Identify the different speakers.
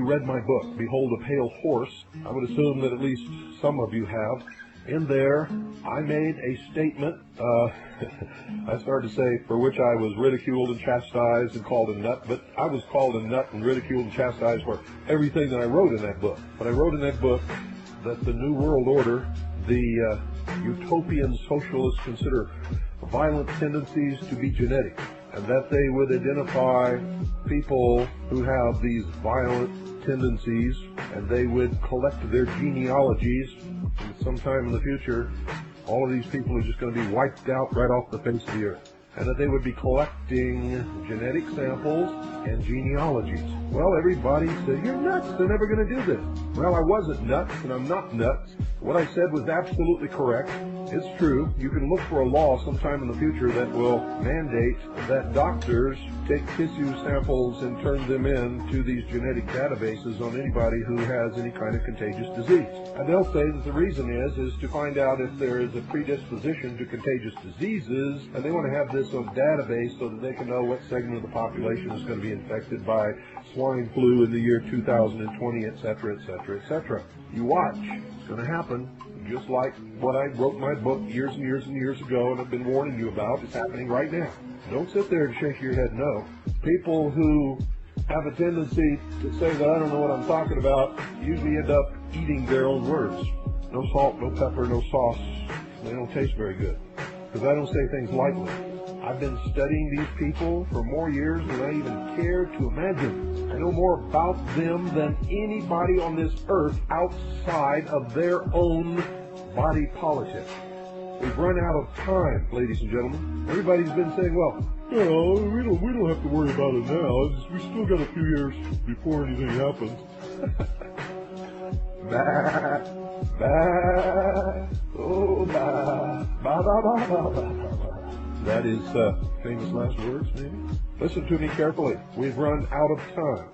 Speaker 1: who read my book, Behold a Pale Horse, I would assume that at least some of you have. In there, I made a statement, I started to say, for which I was ridiculed and chastised and called a nut, but I was called a nut and ridiculed and chastised for everything that I wrote in that book. But I wrote in that book that the New World Order, the utopian socialists consider violent tendencies to be genetic, and that they would identify people who have these violent tendencies, and they would collect their genealogies, and sometime in the future, all of these people are just going to be wiped out right off the face of the earth, and that they would be collecting genetic samples and genealogies. Well, everybody said, you're nuts, they're never going to do this. Well, I wasn't nuts, and I'm not nuts. What I said was absolutely correct. It's true. You can look for a law sometime in the future that will mandate that doctors take tissue samples and turn them in to these genetic databases on anybody who has any kind of contagious disease. And they'll say that the reason is to find out if there is a predisposition to contagious diseases, and they want to have this on a database so that they can know what segment of the population is going to be infected by swine flu in the year 2020, etc., etc., etc. You watch. It's going to happen. Just like what I wrote in my book years and years and years ago, and I've been warning you about, is happening right now. Don't sit there and shake your head no. People who have a tendency to say that I don't know what I'm talking about usually end up eating their own words. No salt, no pepper, no sauce. They don't taste very good. Because I don't say things lightly. I've been studying these people for more years than I even care to imagine. I know more about them than anybody on this earth outside of their own body politic. We've run out of time, ladies and gentlemen. Everybody's been saying, well, no, we don't have to worry about it now. We still got a few years before anything happens. Bah, bah, oh, bah, bah, bah, bah, bah, bah, bah. That is famous last words, maybe? Listen to me carefully. We've run out of time.